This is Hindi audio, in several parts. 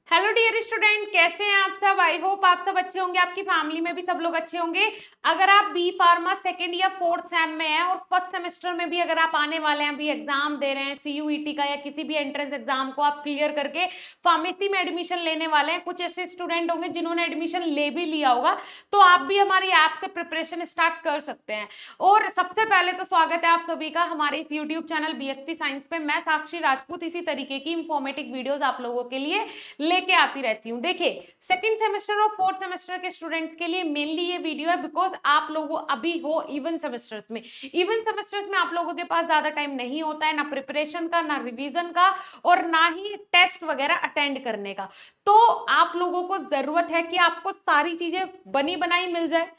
हेलो डियर स्टूडेंट, कैसे हैं आप सब। आई होप आप सब अच्छे होंगे, आपकी फैमिली में भी सब लोग अच्छे होंगे। अगर आप बी फार्मा सेकेंड या फोर्थ सेम में हैं और फर्स्ट सेमेस्टर में भी अगर आप आने वाले हैं, अभी एग्जाम दे रहे हैं सीयूईटी का या किसी भी एंट्रेंस एग्जाम को आप क्लियर करके फार्मेसी में एडमिशन लेने वाले हैं, कुछ ऐसे स्टूडेंट होंगे जिन्होंने एडमिशन ले भी लिया होगा, तो आप भी हमारी ऐप से प्रिपरेशन स्टार्ट कर सकते हैं। और सबसे पहले तो स्वागत है आप सभी का हमारे इस यूट्यूब चैनल बीएसपी साइंस पे। मैं साक्षी राजपूत इसी तरीके की इंफॉर्मेटिव वीडियोस आप लोगों के लिए लेके आती रहती हूँ। देखिए, सेकंड सेमेस्टर और फोर्थ सेमेस्टर के स्टूडेंट्स के लिए मेनली ये वीडियो है बिकॉज आप लोग अभी हो इवन सेमेस्टर्स में। इवन सेमेस्टर्स में आप लोगों के पास ज्यादा टाइम नहीं होता है, ना प्रिपरेशन का, ना रिवीजन का, और ना ही टेस्ट वगैरह अटेंड करने का। तो आप लोगों को जरूरत है कि आपको सारी चीजें बनी बनाई मिल जाए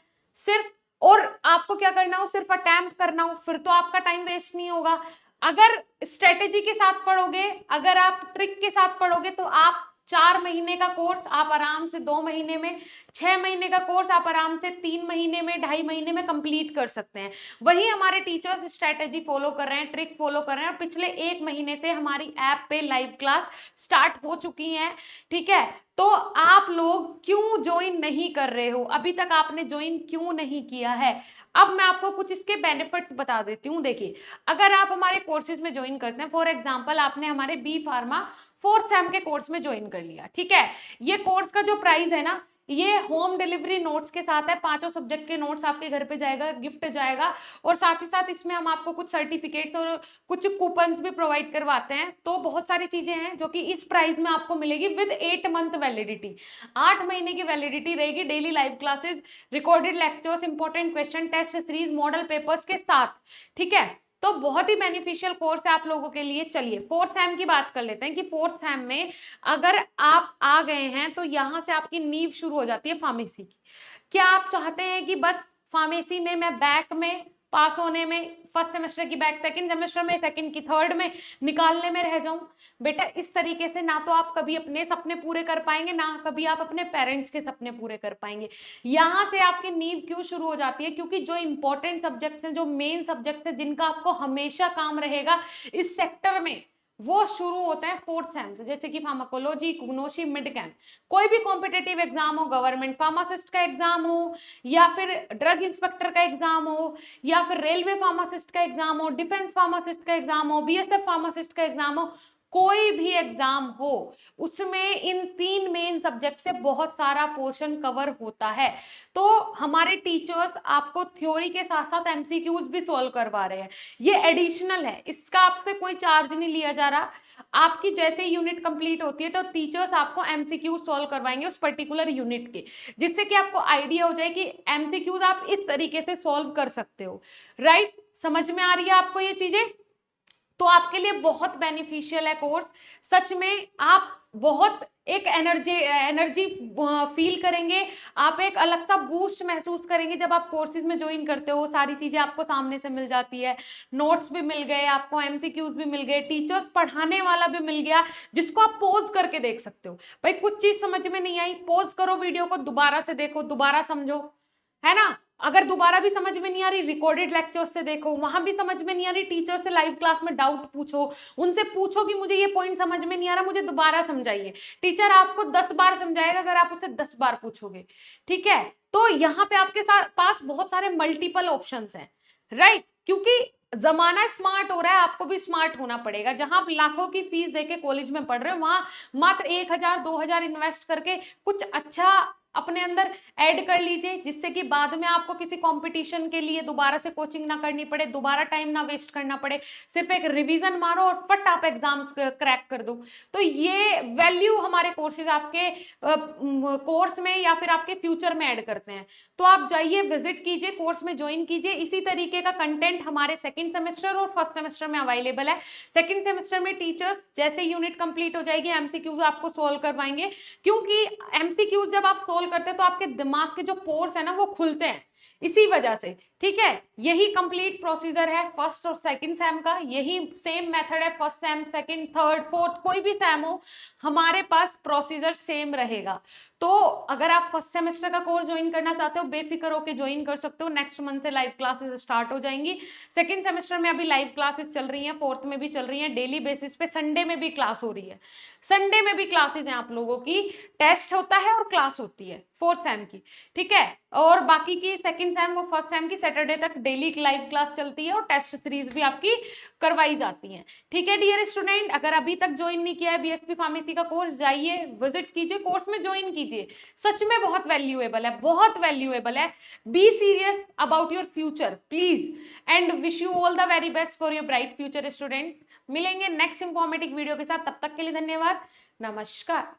सिर्फ, और आपको क्या करना हो, सिर्फ अटेम्प्ट करना हो, फिर तो आपका टाइम वेस्ट नहीं होगा। अगर स्ट्रेटेजी के साथ पढ़ोगे, अगर आप ट्रिक के साथ पढ़ोगे, तो आप 4 महीने का कोर्स आप आराम से 2 महीने में, 6 महीने का कोर्स आप आराम से 3 महीने में, 2.5 महीने में कंप्लीट कर सकते हैं। वही हमारे टीचर्स स्ट्रेटेजी फॉलो कर रहे हैं, ट्रिक फॉलो कर रहे हैं, और पिछले 1 महीने से हमारी ऐप पे लाइव क्लास स्टार्ट हो चुकी है। ठीक है, तो आप लोग क्यों ज्वाइन नहीं कर रहे हो, अभी तक आपने ज्वाइन क्यों नहीं किया है? अब मैं आपको कुछ इसके बेनिफिट्स बता देती हूँ। देखिए, अगर आप हमारे कोर्सेज में ज्वाइन करते हैं, फॉर एग्जांपल आपने हमारे बी फार्मा फोर्थ सेम के कोर्स में ज्वाइन कर लिया, ठीक है, ये कोर्स का जो प्राइस है ना, ये होम डिलीवरी नोट्स के साथ है। 5 सब्जेक्ट के नोट्स आपके घर पे जाएगा, गिफ्ट जाएगा, और साथ ही साथ इसमें हम आपको कुछ सर्टिफिकेट्स और कुछ कूपन्स भी प्रोवाइड करवाते हैं। तो बहुत सारी चीजें हैं जो कि इस प्राइस में आपको मिलेगी विद 8 मंथ वैलिडिटी। 8 महीने की वैलिडिटी रहेगी, daily live classes, recorded lectures, important question, test series, model papers के साथ। ठीक है, तो बहुत ही बेनिफिशियल कोर्स है आप लोगों के लिए। चलिए फोर्थ सेम की बात कर लेते हैं कि फोर्थ सेम में अगर आप आ गए हैं तो यहां से आपकी नींव शुरू हो जाती है फार्मेसी की। क्या आप चाहते हैं कि बस फार्मेसी में मैं बैक में पास होने में, फर्स्ट सेमेस्टर की बैक, सेकंड सेमेस्टर में सेकंड की थर्ड में निकालने में रह जाऊं? बेटा, इस तरीके से ना तो आप कभी अपने सपने पूरे कर पाएंगे, ना कभी आप अपने पेरेंट्स के सपने पूरे कर पाएंगे। यहां से आपकी नींव क्यों शुरू हो जाती है? क्योंकि जो इंपॉर्टेंट सब्जेक्ट्स हैं, जो मेन सब्जेक्ट्स हैं, जिनका आपको हमेशा काम रहेगा इस सेक्टर में, वो शुरू होता है फोर्थ सेम से। जैसे कि फार्माकोलॉजी, कुग्नोशी, मिड कैम, कोई भी कॉम्पिटेटिव एग्जाम हो, गवर्नमेंट फार्मासिस्ट का एग्जाम हो, या फिर ड्रग इंस्पेक्टर का एग्जाम हो, या फिर रेलवे फार्मासिस्ट का एग्जाम हो, डिफेंस फार्मासिस्ट का एग्जाम हो, बीएसएफ फार्मासिस्ट का एग्जाम हो, कोई भी एग्जाम हो, उसमें इन 3 मेन सब्जेक्ट से बहुत सारा पोर्शन कवर होता है। तो हमारे टीचर्स आपको थ्योरी के साथ साथ एमसीक्यूज भी सॉल्व करवा रहे हैं। ये एडिशनल है, इसका आपसे कोई चार्ज नहीं लिया जा रहा। आपकी जैसे यूनिट कंप्लीट होती है तो टीचर्स आपको एमसीक्यूज सॉल्व करवाएंगे उस पर्टिकुलर यूनिट के, जिससे कि आपको आइडिया हो जाए कि एमसीक्यूज आप इस तरीके से सॉल्व कर सकते हो। राइट, समझ में आ रही है आपको ये चीजें? तो आपके लिए बहुत बेनिफिशियल है कोर्स। सच में आप बहुत एक एनर्जी फील करेंगे, आप एक अलग सा बूस्ट महसूस करेंगे जब आप कोर्सेज में ज्वाइन करते हो। सारी चीजें आपको सामने से मिल जाती है, नोट्स भी मिल गए आपको, एमसीक्यूज भी मिल गए, टीचर्स पढ़ाने वाला भी मिल गया जिसको आप पोज करके देख सकते हो। भाई कुछ चीज समझ में नहीं आई, पोज करो वीडियो को, दोबारा से देखो, दोबारा समझो, है ना। अगर दोबारा भी समझ में नहीं आ रही, रिकॉर्डेड लेक्चर्स से देखो, वहां भी समझ में नहीं आ रही, टीचर से लाइव क्लास में डाउट पूछो, उनसे पूछो कि मुझे ये पॉइंट समझ में नहीं आ रहा, मुझे दोबारा समझाइए। टीचर आपको 10 बार समझाएगा अगर आप उससे 10 बार पूछोगे। ठीक है, तो यहाँ पे आपके पास बहुत सारे मल्टीपल ऑप्शंस हैं। राइट, क्योंकि जमाना स्मार्ट हो रहा है, आपको भी स्मार्ट होना पड़ेगा। जहां आप लाखों की फीस देके कॉलेज में पढ़ रहे हो, वहां मात्र 1,000 2,000 इन्वेस्ट करके कुछ अच्छा अपने अंदर ऐड कर लीजिए, जिससे कि बाद में आपको किसी कंपटीशन के लिए दोबारा से कोचिंग ना करनी पड़े, दोबारा टाइम ना वेस्ट करना पड़े। सिर्फ एक रिवीजन मारो और फट आप एग्जाम क्रैक कर दो। तो ये वैल्यू हमारे कोर्सेज आपके कोर्स में या फिर आपके फ्यूचर में ऐड करते हैं। तो आप जाइए, विजिट कीजिए, कोर्स में ज्वाइन कीजिए। इसी तरीके का कंटेंट हमारे सेकंड सेमेस्टर और फर्स्ट सेमेस्टर में अवेलेबल है। सेकंड सेमेस्टर में टीचर्स जैसे यूनिट कंप्लीट हो जाएगी, एमसीक्यूज आपको सोल्व करवाएंगे, क्योंकि एमसीक्यूज जब आप सोल्व करते हैं तो आपके दिमाग के जो पोर्स है ना वो खुलते हैं, इसी वजह से। ठीक है, यही कंप्लीट प्रोसीजर है फर्स्ट और सेकंड सेम का, यही सेम मेथड है first sem, second, third, fourth, कोई भी सेम हो, हमारे पास प्रोसीजर सेम रहेगा। तो अगर आप फर्स्ट सेमेस्टर का कोर्स ज्वाइन करना चाहते हो, बेफिक्र होकर ज्वाइन कर सकते हो। नेक्स्ट मंथ से लाइव क्लासेस स्टार्ट हो जाएंगी। सेकंड सेमेस्टर में अभी लाइव क्लासेस चल रही हैं, फोर्थ में भी चल रही हैं, डेली बेसिस पे, संडे में भी क्लास हो रही है। संडे में भी क्लासेस हैं आप लोगों की, टेस्ट होता है और क्लास होती है फोर्थ सेम की, ठीक है। और बाकी की सेकंड सेम और फर्स्ट सेम की सैटरडे तक डेली लाइव क्लास चलती है और टेस्ट सीरीज भी आपकी करवाई जाती हैं, ठीक है डियर स्टूडेंट। अगर अभी तक ज्वाइन नहीं किया है बीएसपी फार्मेसी का कोर्स, जाइए विजिट कीजिए, कोर्स में ज्वाइन कीजिए, सच में बहुत वैल्यूएबल है, बहुत वैल्यूएबल है। Be serious about your future please, and wish you all the very best for your bright future students. मिलेंगे नेक्स्ट इंफॉर्मेटिव वीडियो के साथ, तब तक के लिए धन्यवाद, नमस्कार।